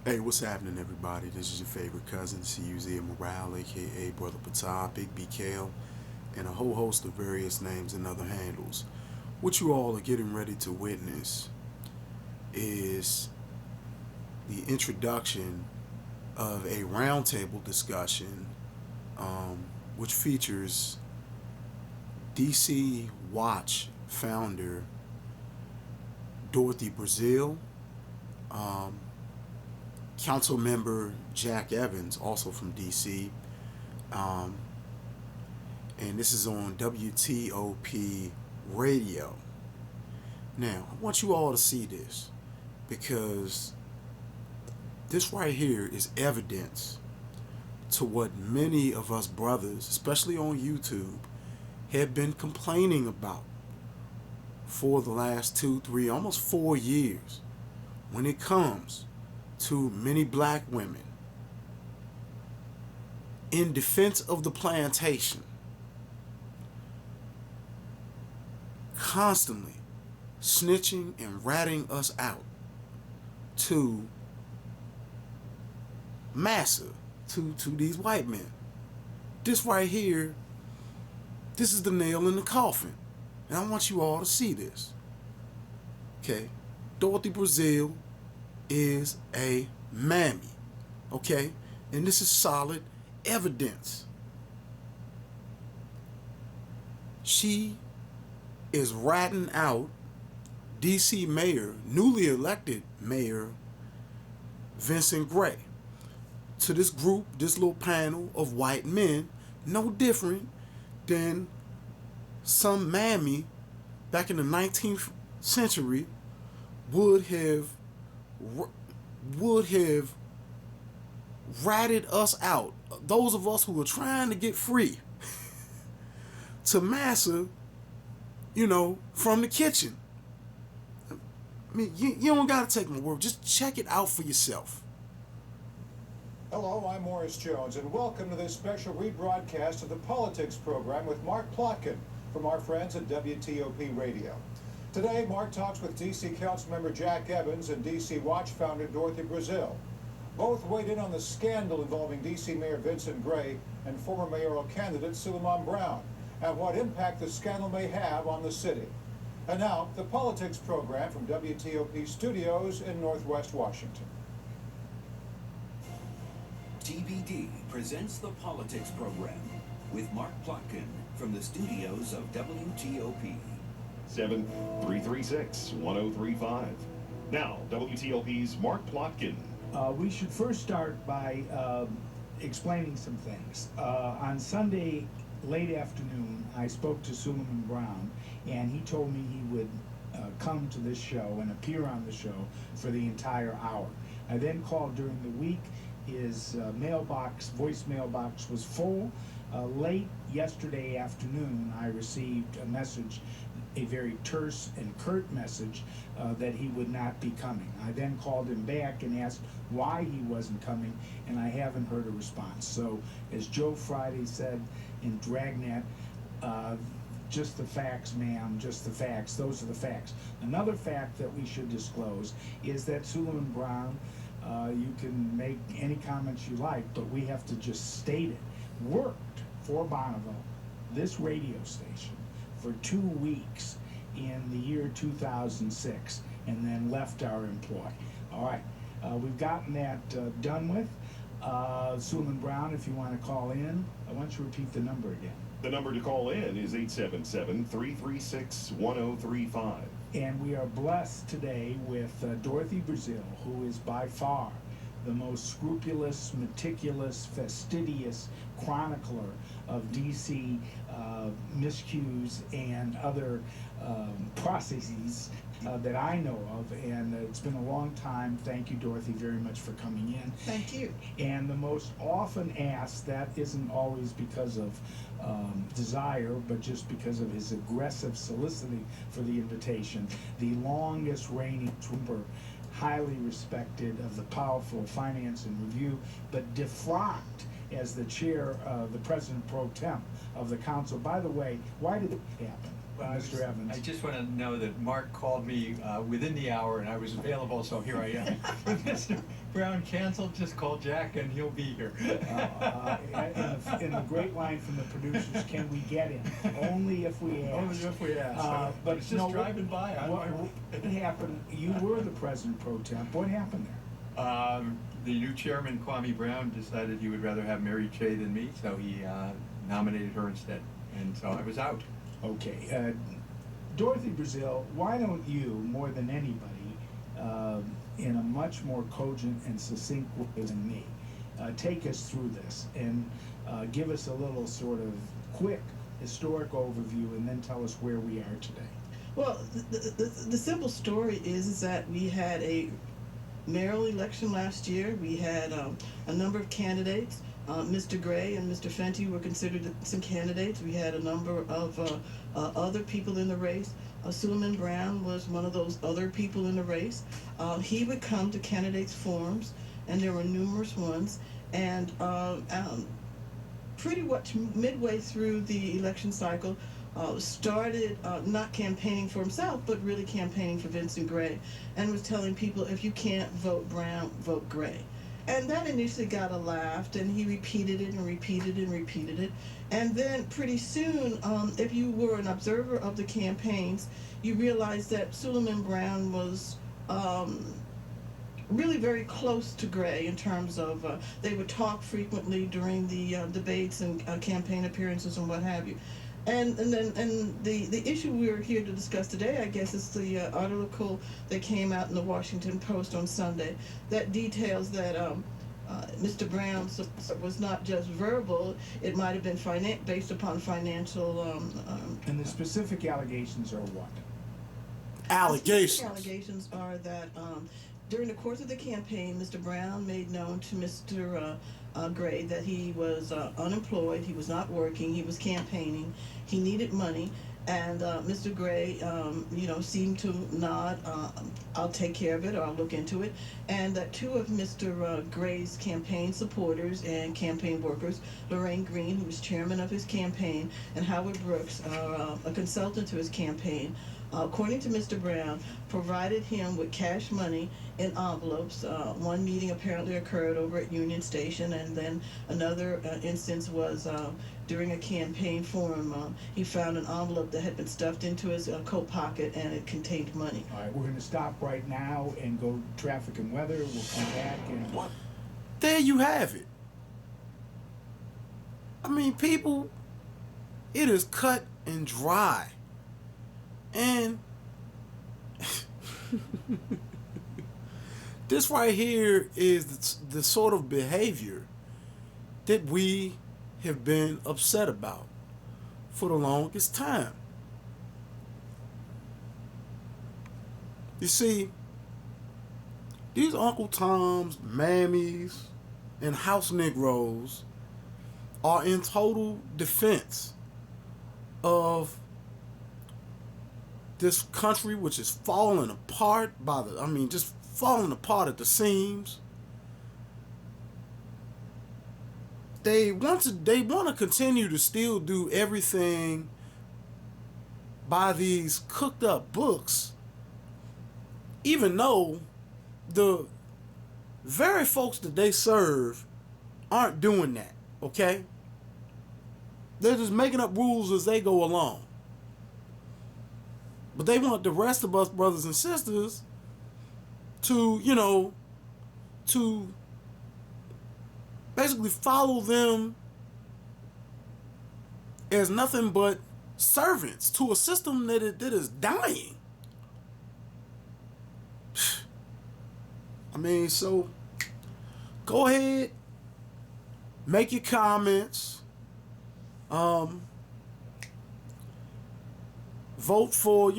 Hey, what's happening, everybody? This is your favorite cousin, CUZ Morale, aka Brother Patah, Big B Kale, and a whole host of various names and other handles. What you all are getting ready to witness is the introduction of a roundtable discussion, which features DC Watch founder Dorothy Brazil, um, Council member Jack Evans, also from DC, um, and this is on WTOP radio. Now, I want you all to see this because this right here is evidence to what many of us brothers, especially on YouTube, have been complaining about for the last 2, 3, almost 4 years when it comes to many black women in defense of the plantation constantly snitching and ratting us out to massa, to these white men. This right here, this is the nail in the coffin. And I want you all to see this. Okay? Dorothy Brazil is a mammy. Okay? And this is solid evidence. She is ratting out DC Mayor, newly elected Mayor Vincent Gray, to this group, this little panel of white men, no different than some mammy back in the 19th century would have would have ratted us out. Those of us who were trying to get free to massa, from the kitchen. I mean, you don't gotta take my word. Just check it out for yourself. Hello, I'm Morris Jones, and welcome to this special rebroadcast of the Politics program with Mark Plotkin from our friends at WTOP Radio. Today, Mark talks with D.C. Councilmember Jack Evans and D.C. Watch founder Dorothy Brazil. Both weighed in on the scandal involving D.C. Mayor Vincent Gray and former mayoral candidate Suleiman Brown, and what impact the scandal may have on the city. And now, the Politics program from WTOP studios in Northwest Washington. TBD presents the Politics program with Mark Plotkin from the studios of WTOP. 7-336-1035. Now, WTOP's Mark Plotkin. We should first start by explaining some things. On Sunday, late afternoon, I spoke to Suleiman Brown, and he told me he would come to this show and appear on the show for the entire hour. I then called during the week. His voice mailbox was full. Late yesterday afternoon, I received a message, a very terse and curt message, that he would not be coming. I then called him back and asked why he wasn't coming, and I haven't heard a response. So, as Joe Friday said in Dragnet, just the facts, ma'am, just the facts. Those are the facts. Another fact that we should disclose is that Suleiman Brown, you can make any comments you like, but we have to just state it, worked for Bonneville, this radio station, for 2 weeks in the year 2006, and then left our employ. All right, we've gotten that done with. Suleiman Brown, if you want to call in, why don't you repeat the number again? The number to call in is 877-336-1035. And we are blessed today with Dorothy Brazil, who is by far the most scrupulous, meticulous, fastidious chronicler of DC miscues and other processes that I know of. And it's been a long time. Thank you, Dorothy, very much for coming in. Thank you. And the most often asked, that isn't always because of desire, but just because of his aggressive soliciting for the invitation, the longest reigning trooper, highly respected of the powerful Finance and Review, but defrocked as the chair, the president pro tem of the council. By the way, why did it happen? Mr. Evans. I just want to know that Mark called me within the hour and I was available, so here I am. If Mr. Brown canceled, just call Jack and he'll be here. In the great line from the producers, can we get him? Only if we ask. Only if we ask. But I was just driving by on my way. What happened? You were the president pro temp. What happened there? The new chairman, Kwame Brown, decided he would rather have Mary Chey than me, so he nominated her instead. And so I was out. Okay. Dorothy Brazil, why don't you, more than anybody, in a much more cogent and succinct way than me, take us through this and give us a little sort of quick historic overview and then tell us where we are today. Well, the simple story is that we had a mayoral election last year. We had a number of candidates. Mr. Gray and Mr. Fenty were considered some candidates. We had a number of other people in the race. Suleiman Brown was one of those other people in the race. He would come to candidates' forums, and there were numerous ones. And pretty much midway through the election cycle, started not campaigning for himself, but really campaigning for Vincent Gray, and was telling people, if you can't vote Brown, vote Gray. And that initially got a laugh, and he repeated it and repeated it and repeated it. And then pretty soon, if you were an observer of the campaigns, you realized that Suleiman Brown was really very close to Gray in terms of they would talk frequently during the debates and campaign appearances and what have you. And the issue we're here to discuss today, I guess, is the article that came out in the Washington Post on Sunday that details that Mr. Brown's support was not just verbal; it might have been based upon financial. And the specific allegations are what? Allegations. The allegations are that during the course of the campaign, Mr. Brown made known to Mr. Gray that he was unemployed, he was not working, he was campaigning, he needed money, and Mr. Gray, seemed to nod, I'll take care of it, or I'll look into it, and that two of Mr. Gray's campaign supporters and campaign workers, Lorraine Green, who was chairman of his campaign, and Howard Brooks, a consultant to his campaign, according to Mr. Brown, provided him with cash money in envelopes. One meeting apparently occurred over at Union Station, and then another instance was during a campaign forum. He found an envelope that had been stuffed into his coat pocket, and it contained money. All right, we're going to stop right now and go traffic and weather. We'll come back and... What? There you have it. I mean, people, it is cut and dry. And this right here is the sort of behavior that we have been upset about for the longest time. You see, these Uncle Toms, Mammies, and house Negroes are in total defense of this country, which is falling apart just falling apart at the seams. They want to continue to still do everything by these cooked up books, even though the very folks that they serve aren't doing that, okay? They're just making up rules as they go along. But they want the rest of us brothers and sisters to, to basically follow them as nothing but servants to a system that is dying. I mean, so go ahead, make your comments. Vote for,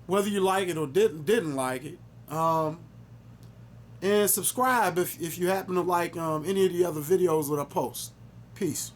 whether you like it or didn't like it. And subscribe if you happen to like any of the other videos that I post. Peace.